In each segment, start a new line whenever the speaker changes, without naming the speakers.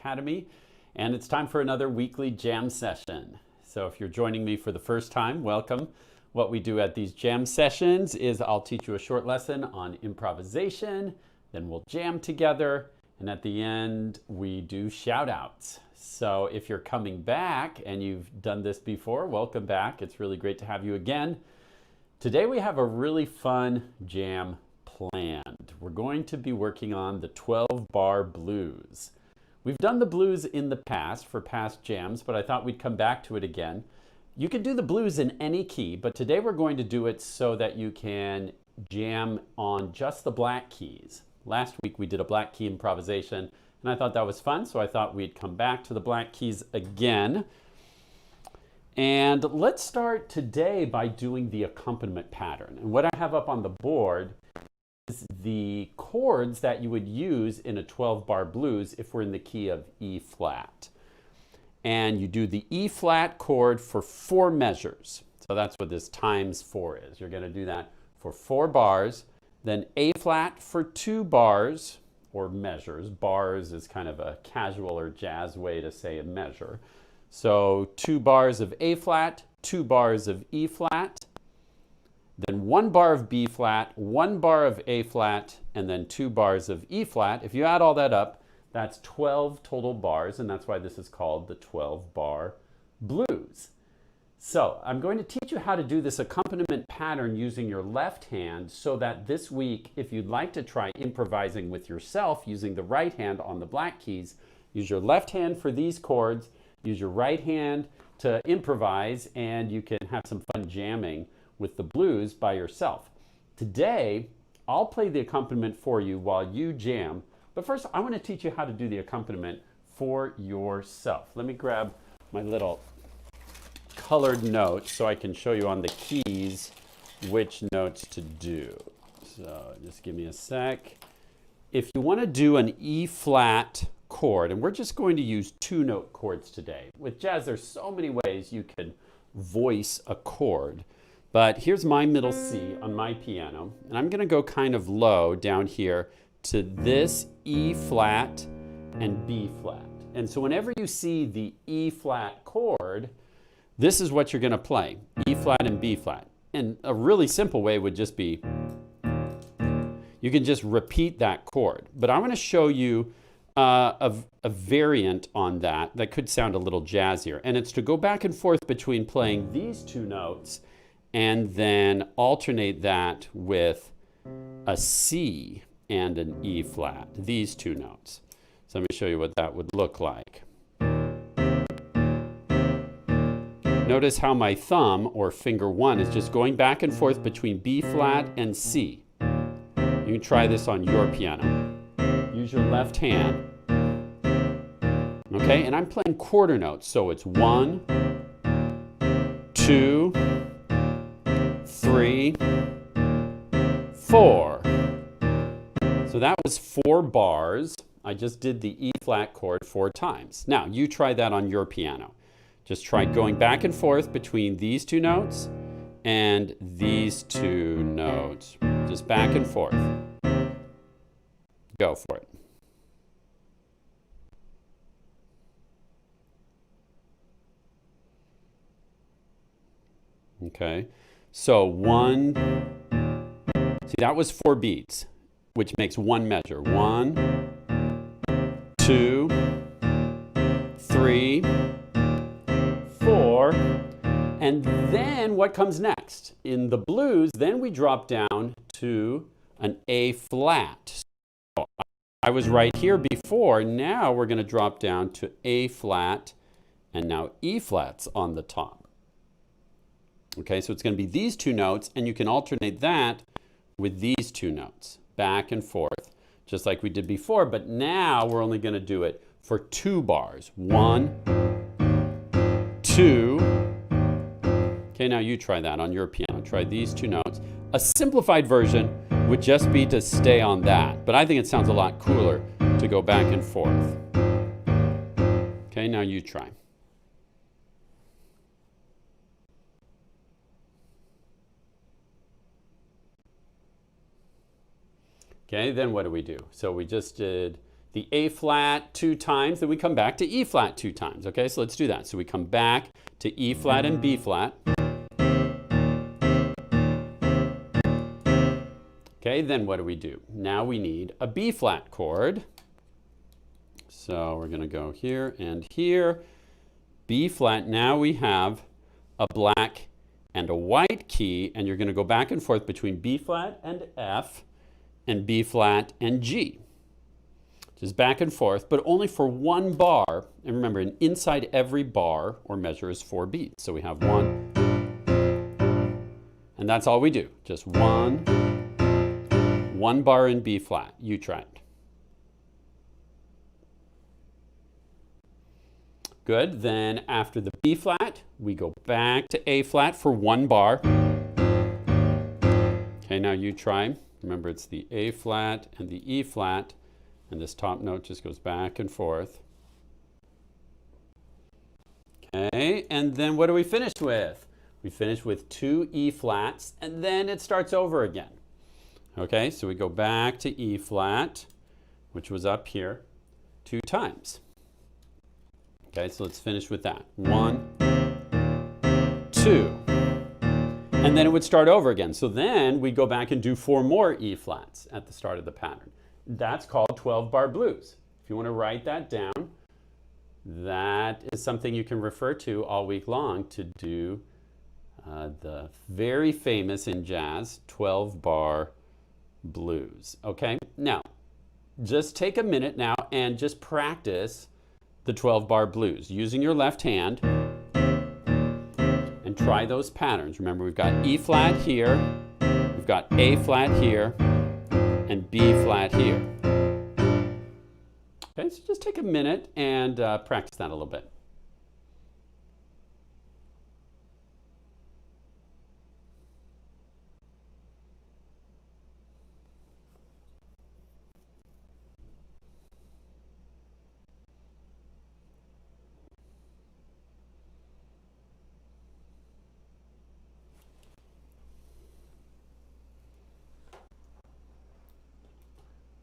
Academy, and it's time for another weekly jam session. So if you're joining me for the first time, welcome. What we do at these jam sessions is I'll teach you a short lesson on improvisation, then we'll jam together, and at the end we do shout outs. So if you're coming back and you've done this before, welcome back. It's really great to have you again. Today we have a really fun jam planned. We're going to be working on the 12-bar blues. We've done the blues in the past for past jams, but I thought we'd come back to it again. You can do the blues in any key, but today we're going to do it so that you can jam on just the black keys. Last week we did a black key improvisation, and I thought that was fun, so I thought we'd come back to the black keys again. And let's start today by doing the accompaniment pattern. And what I have up on the board is the chords that you would use in a 12-bar blues if we're in the key of E flat. And you do the E flat chord for 4 measures. So that's what this times 4 is. You're going to do that for 4 bars, then A flat for 2 bars, or measures. Bars is kind of a casual or jazz way to say a measure. So 2 bars of A flat, 2 bars of E flat, then 1 bar of B flat, 1 bar of A flat, and then 2 bars of E flat. If you add all that up, that's 12 total bars, and that's why this is called the 12-bar blues. So I'm going to teach you how to do this accompaniment pattern using your left hand so that this week, if you'd like to try improvising with yourself using the right hand on the black keys, use your left hand for these chords, use your right hand to improvise, and you can have some fun jamming with the blues by yourself. Today, I'll play the accompaniment for you while you jam, but first I want to teach you how to do the accompaniment for yourself. Let me grab my little colored notes so I can show you on the keys which notes to do. So just give me a sec. If you want to do an E flat chord, and we're just going to use 2-note chords today. With jazz, there's so many ways you can voice a chord, but here's my middle C on my piano, and I'm going to go kind of low down here to this E flat and B flat. And so whenever you see the E flat chord, this is what you're going to play, E flat and B flat. And a really simple way would just be, you can just repeat that chord. But I want to show you a variant on that could sound a little jazzier. And it's to go back and forth between playing these 2 notes and then alternate that with a C and an E flat, these 2 notes. So let me show you what that would look like. Notice how my thumb, or finger 1, is just going back and forth between B flat and C. You can try this on your piano. Use your left hand. Okay, and I'm playing quarter notes, so it's 1, 2, 3, 4. So that was 4 bars. I just did the E flat chord 4 times. Now, you try that on your piano. Just try going back and forth between these 2 notes and these 2 notes. Just back and forth. Go for it. Okay, so 1, see that was 4 beats, which makes 1 measure. 1, 2, 3, 4, and then what comes next? In the blues, then we drop down to an A flat. So I was right here before, now we're going to drop down to A flat, and now E flat's on the top. Okay, so it's going to be these 2 notes, and you can alternate that with these 2 notes, back and forth, just like we did before, but now we're only going to do it for 2 bars. 1, 2. Okay, now you try that on your piano. Try these 2 notes. A simplified version would just be to stay on that, but I think it sounds a lot cooler to go back and forth. Okay, now you try. Okay, then what do we do? So we just did the A flat 2 times, then we come back to E flat 2 times. Okay, so let's do that. So we come back to E flat and B flat. Okay, then what do? Now we need a B flat chord. So we're going to go here and here. B flat, now we have a black and a white key, and you're going to go back and forth between B flat and F and B flat and G. Just back and forth, but only for 1 bar. And remember, inside every bar or measure is 4 beats. So we have 1, and that's all we do. Just 1 bar in B flat. You try it. Good. Then after the B flat, we go back to A flat for 1 bar. Okay, now you try. Remember, it's the A flat and the E flat, and this top note just goes back and forth. Okay, and then what do we finish with? We finish with 2 E flats, and then it starts over again. Okay, so we go back to E flat, which was up here, 2 times. Okay, so let's finish with that. 1, 2. And then it would start over again. So then we go back and do 4 more E flats at the start of the pattern. That's called 12-bar blues. If you want to write that down, that is something you can refer to all week long to do the very famous in jazz 12-bar blues. Okay, now just take a minute now and just practice the 12-bar blues using your left hand and try those patterns. Remember, we've got E flat here, we've got A flat here, and B flat here. Okay, so just take a minute and practice that a little bit.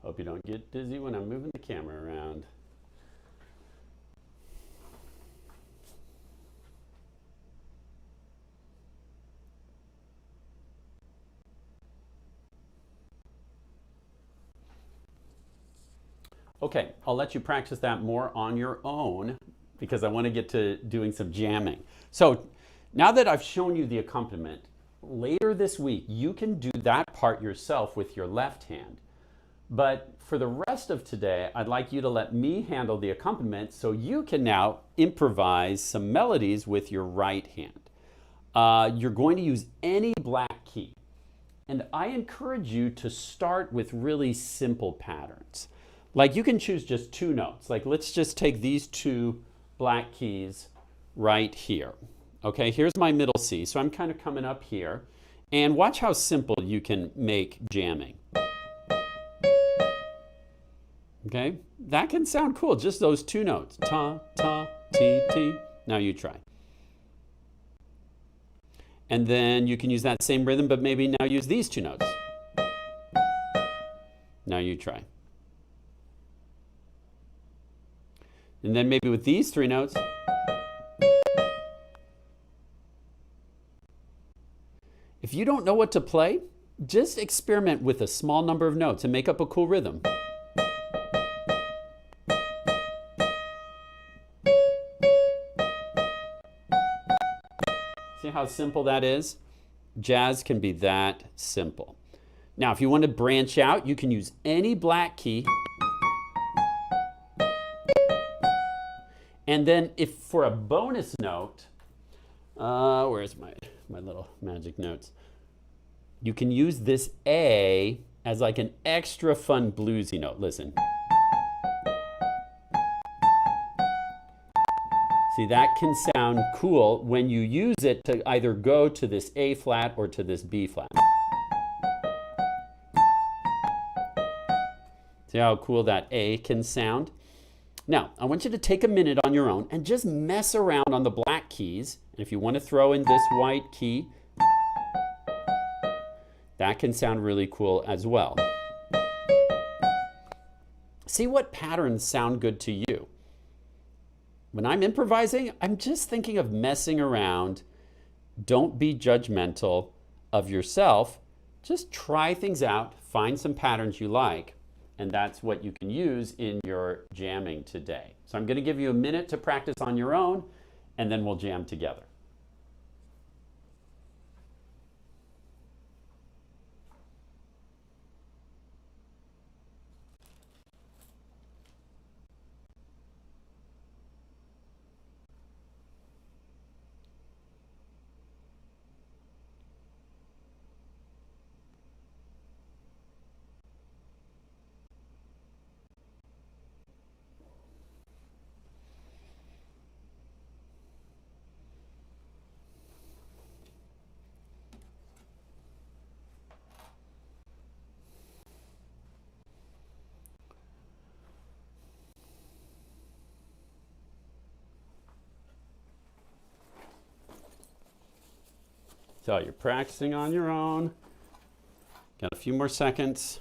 Hope you don't get dizzy when I'm moving the camera around. Okay, I'll let you practice that more on your own because I want to get to doing some jamming. So now that I've shown you the accompaniment, later this week you can do that part yourself with your left hand. But for the rest of today, I'd like you to let me handle the accompaniment so you can now improvise some melodies with your right hand. You're going to use any black key. And I encourage you to start with really simple patterns. Like you can choose just 2 notes. Like let's just take these 2 black keys right here. Okay, here's my middle C. So I'm kind of coming up here. And watch how simple you can make jamming. Okay, that can sound cool, just those 2 notes. Ta, ta, ti, ti. Now you try. And then you can use that same rhythm, but maybe now use these 2 notes. Now you try. And then maybe with these 3 notes. If you don't know what to play, just experiment with a small number of notes and make up a cool rhythm. See how simple that is? Jazz can be that simple. Now, if you want to branch out, you can use any black key. And then if for a bonus note, where's my little magic notes? You can use this A as like an extra fun bluesy note. Listen. See, that can sound cool when you use it to either go to this A flat or to this B flat. See how cool that A can sound? Now, I want you to take a minute on your own and just mess around on the black keys. And if you want to throw in this white key, that can sound really cool as well. See what patterns sound good to you. When I'm improvising, I'm just thinking of messing around. Don't be judgmental of yourself. Just try things out, find some patterns you like, and that's what you can use in your jamming today. So I'm going to give you a minute to practice on your own, and then we'll jam together. So you're practicing on your own. Got a few more seconds.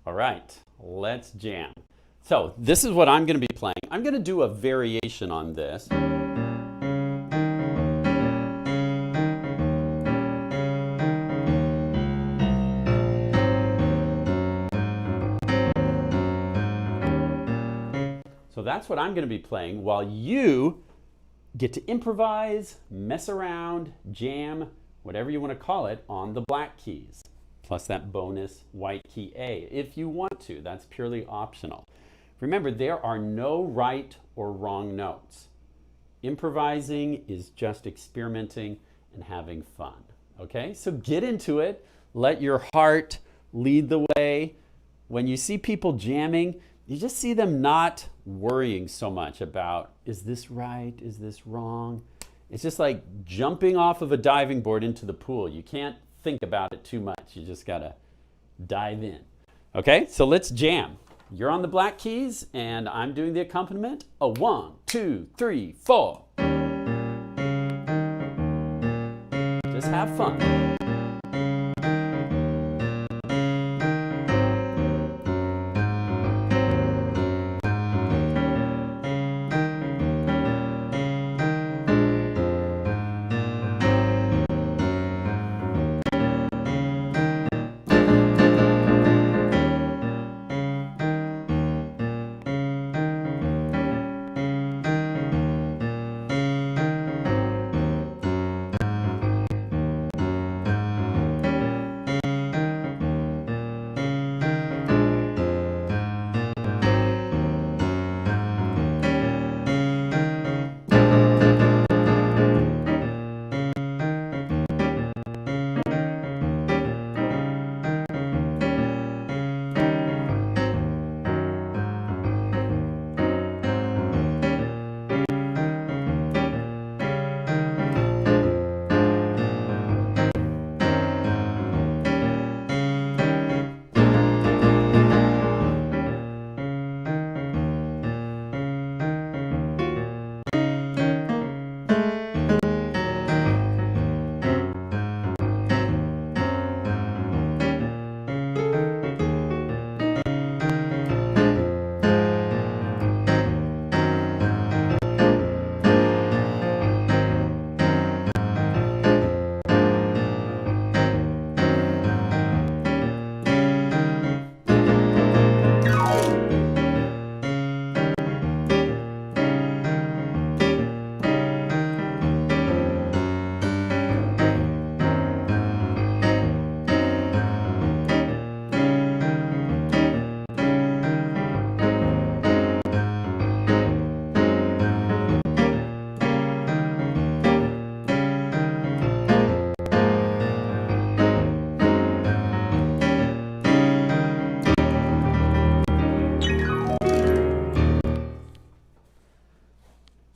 All right, let's jam. So this is what I'm going to be playing. I'm going to do a variation on this. So that's what I'm going to be playing while you get to improvise, mess around, jam, whatever you want to call it, on the black keys, plus that bonus white key A if you want to. That's purely optional. Remember, there are no right or wrong notes. Improvising is just experimenting and having fun. Okay, so get into it. Let your heart lead the way. When you see people jamming, you just see them not worrying so much about, is this right? Is this wrong? It's just like jumping off of a diving board into the pool. You can't think about it too much. You just gotta dive in. Okay, so let's jam. You're on the black keys and I'm doing the accompaniment. A 1, 2, 3, 4. Just have fun.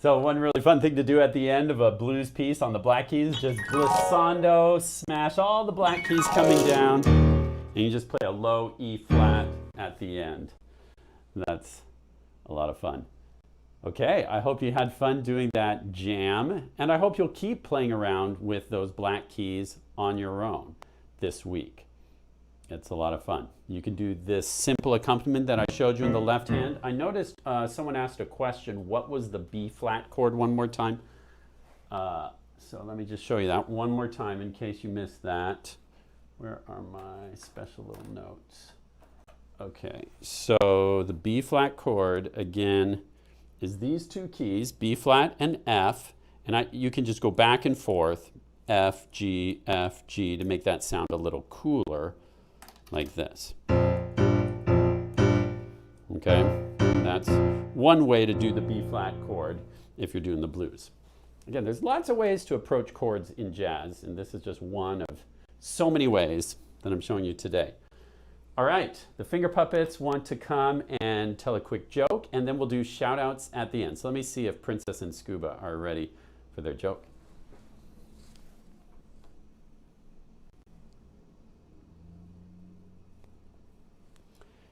So one really fun thing to do at the end of a blues piece on the black keys, just glissando, smash all the black keys coming down, and you just play a low E flat at the end. That's a lot of fun. Okay, I hope you had fun doing that jam, and I hope you'll keep playing around with those black keys on your own this week. It's a lot of fun. You can do this simple accompaniment that I showed you in the left hand. I noticed someone asked a question, what was the B flat chord one more time? So let me just show you that one more time in case you missed that. Where are my special little notes? Okay, so the B flat chord, again, is these two keys, B flat and F, and you can just go back and forth, F, G, to make that sound a little cooler, like this. Okay, that's one way to do the B flat chord if you're doing the blues. Again, there's lots of ways to approach chords in jazz, and this is just one of so many ways that I'm showing you today. All right, the finger puppets want to come and tell a quick joke, and then we'll do shout outs at the end. So let me see if Princess and Scuba are ready for their joke.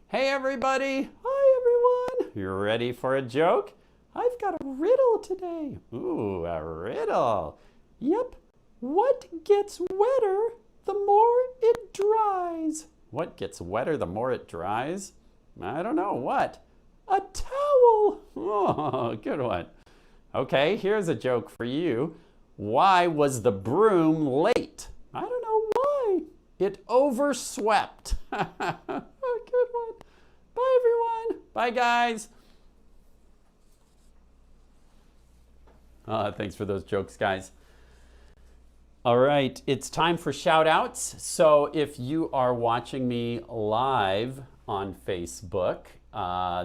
Hey everybody! Hi everyone! You ready for a joke? I've got a riddle today. Ooh, a riddle. Yep. What gets wetter the more it dries? What gets wetter the more it dries? I don't know. What? A towel. Oh, good one. Okay, here's a joke for you. Why was the broom late? I don't know why. It overswept. Good one. Bye, everyone. Bye, guys. Thanks for those jokes, guys. All right, it's time for shout outs. So if you are watching me live on Facebook,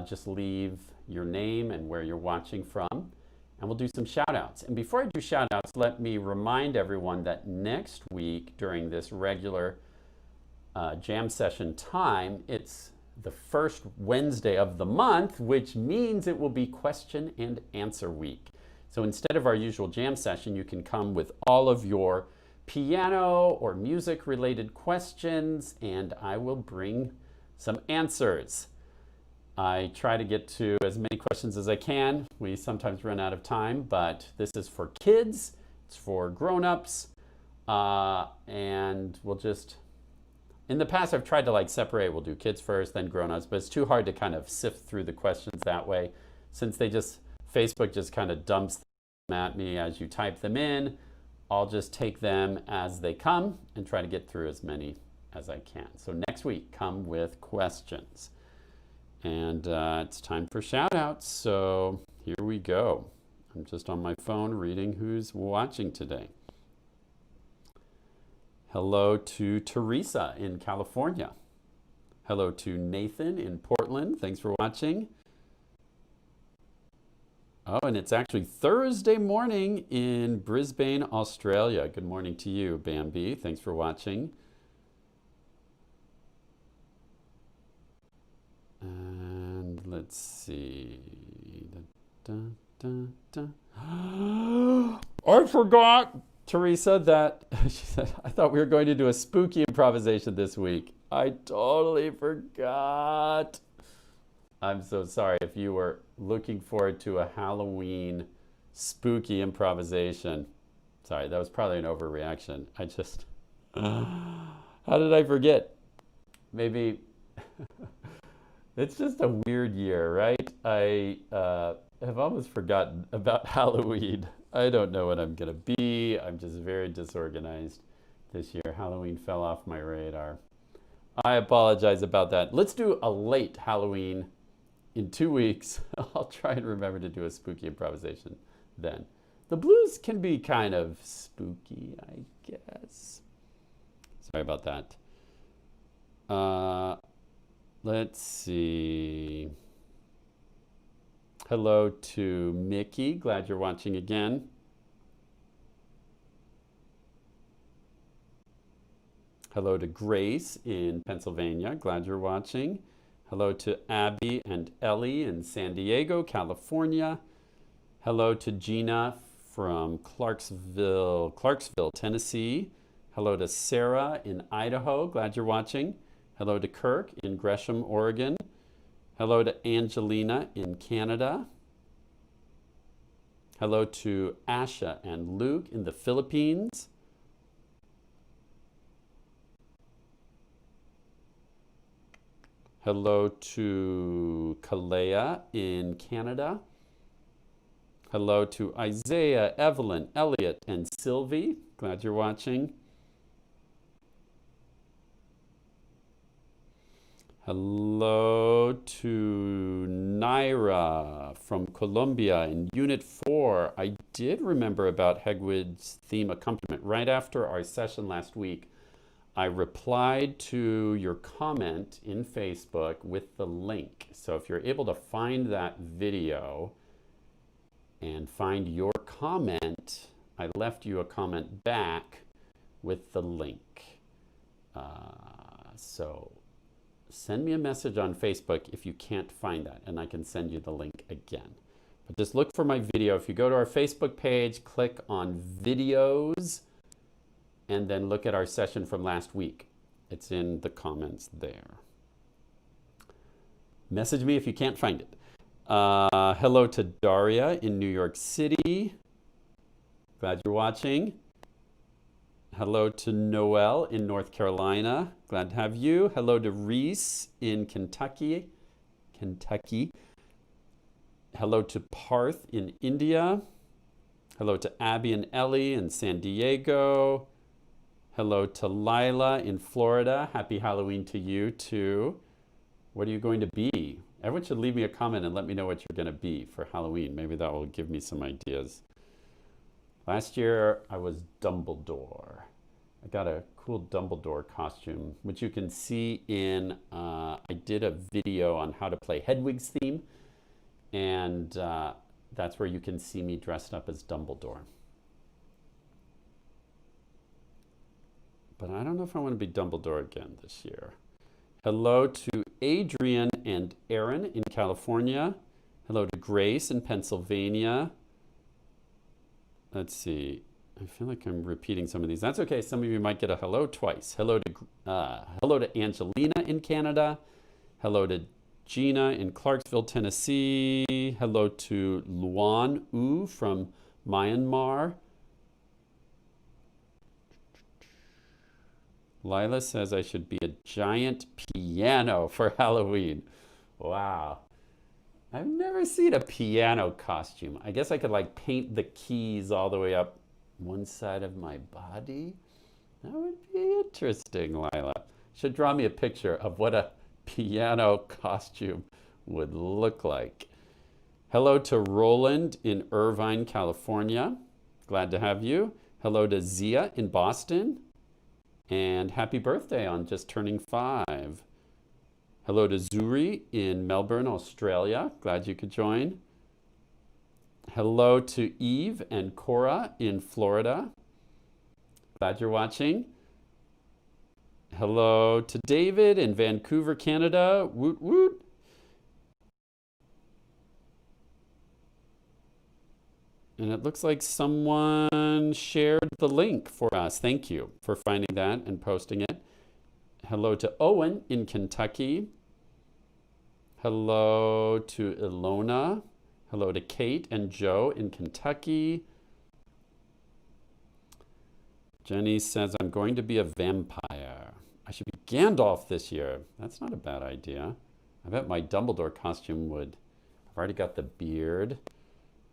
just leave your name and where you're watching from, and we'll do some shout outs. And before I do shout outs, let me remind everyone that next week during this regular jam session time, it's the first Wednesday of the month, which means it will be question and answer week. So instead of our usual jam session, you can come with all of your piano or music related questions, and I will bring some answers. I try to get to as many questions as I can. We sometimes run out of time, but this is for kids, it's for grown-ups, and we'll just, in the past I've tried to separate, we'll do kids first, then grown-ups, but it's too hard to kind of sift through the questions that way, since Facebook just kind of dumps them at me as you type them in. I'll just take them as they come and try to get through as many as I can. So next week, come with questions. And it's time for shout outs. So here we go. I'm just on my phone reading who's watching today. Hello to Teresa in California. Hello to Nathan in Portland. Thanks for watching. Oh, and it's actually Thursday morning in Brisbane, Australia. Good morning to you, Bambi. Thanks for watching. And let's see. I forgot, Teresa, that she said, I thought we were going to do a spooky improvisation this week. I totally forgot. I'm so sorry if you were looking forward to a Halloween spooky improvisation. Sorry, that was probably an overreaction. How did I forget? Maybe it's just a weird year, right? I have almost forgotten about Halloween. I don't know what I'm going to be. I'm just very disorganized this year. Halloween fell off my radar. I apologize about that. Let's do a late Halloween in 2 weeks. I'll try and remember to do a spooky improvisation then. The blues can be kind of spooky, I guess. Sorry about that. Let's see. Hello to Mickey. Glad you're watching again. Hello to Grace in Pennsylvania. Glad you're watching. Hello to Abby and Ellie in San Diego, California. Hello to Gina from Clarksville, Tennessee. Hello to Sarah in Idaho. Glad you're watching. Hello to Kirk in Gresham, Oregon. Hello to Angelina in Canada. Hello to Asha and Luke in the Philippines. Hello to Kalea in Canada. Hello to Isaiah, Evelyn, Elliot, and Sylvie. Glad you're watching. Hello to Naira from Colombia in Unit 4. I did remember about Hegwood's theme accompaniment. Right after our session last week, I replied to your comment in Facebook with the link. So if you're able to find that video and find your comment, I left you a comment back with the link. So send me a message on Facebook if you can't find that, and I can send you the link again. But just look for my video. If you go to our Facebook page, click on videos, and then look at our session from last week. It's in the comments there. Message me if you can't find it. Hello to Daria in New York City. Glad you're watching. Hello to Noel in North Carolina. Glad to have you. Hello to Reese in Kentucky. Hello to Parth in India. Hello to Abby and Ellie in San Diego. Hello to Lila in Florida. Happy Halloween to you too. What are you going to be? Everyone should leave me a comment and let me know what you're going to be for Halloween. Maybe that will give me some ideas. Last year I was Dumbledore. I got a cool Dumbledore costume, which you can see in, I did a video on how to play Hedwig's theme, and that's where you can see me dressed up as Dumbledore. But I don't know if I want to be Dumbledore again this year. Hello to Adrian and Aaron in California. Hello to Grace in Pennsylvania. Let's see. I feel like I'm repeating some of these. That's okay. Some of you might get a hello twice. Hello to Angelina in Canada. Hello to Gina in Clarksville, Tennessee. Hello to Luan U from Myanmar. Lila says I should be a giant piano for Halloween. Wow. I've never seen a piano costume. I guess I could like paint the keys all the way up one side of my body. That would be interesting, Lila. Should draw me a picture of what a piano costume would look like. Hello to Roland in Irvine, California. Glad to have you. Hello to Zia in Boston. And happy birthday on just turning 5. Hello to Zuri in Melbourne, Australia. Glad you could join. Hello to Eve and Cora in Florida. Glad you're watching. Hello to David in Vancouver, Canada. Woot woot. And it looks like someone shared the link for us. Thank you for finding that and posting it. Hello to Owen in Kentucky. Hello to Ilona. Hello to Kate and Joe in Kentucky. Jenny says, I'm going to be a vampire. I should be Gandalf this year. That's not a bad idea. I bet my Dumbledore costume would. I've already got the beard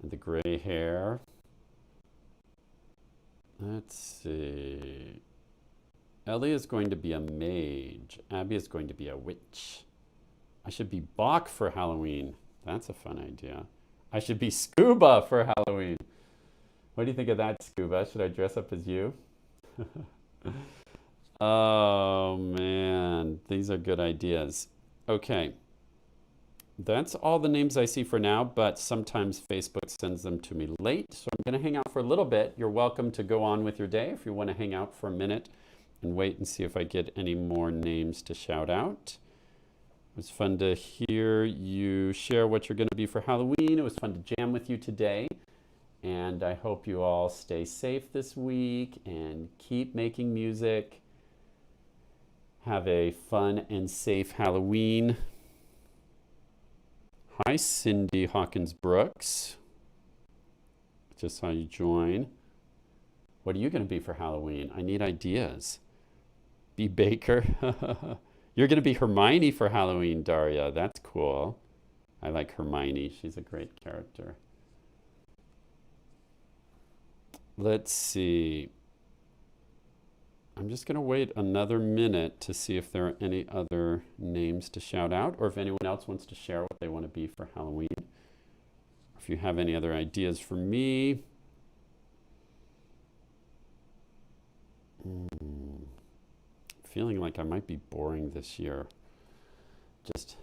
and the gray hair. Let's see. Ellie is going to be a mage. Abby is going to be a witch. I should be Bach for Halloween. That's a fun idea. I should be Scuba for Halloween. What do you think of that, Scuba? Should I dress up as you? Oh, man. These are good ideas. Okay. That's all the names I see for now, but sometimes Facebook sends them to me late. So I'm going to hang out for a little bit. You're welcome to go on with your day if you want to hang out for a minute and wait and see if I get any more names to shout out. It was fun to hear you share what you're going to be for Halloween. It was fun to jam with you today. And I hope you all stay safe this week and keep making music. Have a fun and safe Halloween. Hi, Cindy Hawkins Brooks. just saw you join. What are you going to be for Halloween? I need ideas. Be Baker. You're going to be Hermione for Halloween, Daria. That's cool. I like Hermione. She's a great character. Let's see. I'm just going to wait another minute to see if there are any other names to shout out, or if anyone else wants to share what they want to be for Halloween. If you have any other ideas for me. Feeling like I might be boring this year. Just,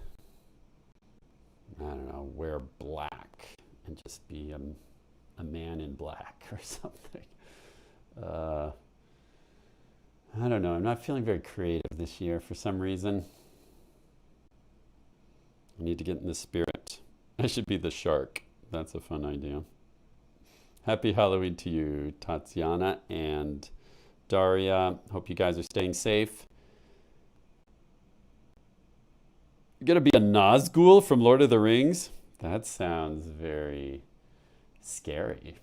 I don't know, wear black and just be a man in black or something. I don't know. I'm not feeling very creative this year for some reason. I need to get in the spirit. I should be the shark. That's a fun idea. Happy Halloween to you, Tatiana and Daria. Hope you guys are staying safe. You're going to be a Nazgul from Lord of the Rings? That sounds very scary.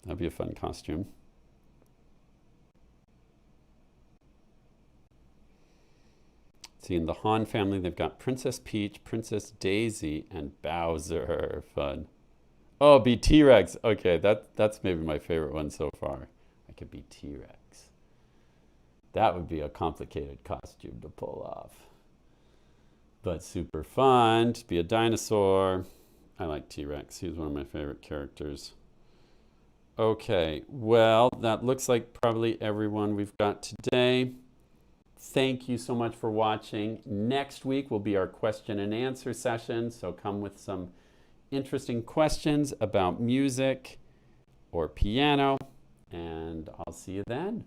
That'd be a fun costume. See, in the Han family, they've got Princess Peach, Princess Daisy, and Bowser. Fun. Oh, be T-Rex. Okay, that's maybe my favorite one so far. I could be T-Rex. That would be a complicated costume to pull off. But super fun to be a dinosaur. I like T-Rex. He's one of my favorite characters. Okay, well, that looks like probably everyone we've got today. Thank you so much for watching. Next week will be our question and answer session, so come with some interesting questions about music or piano, and I'll see you then.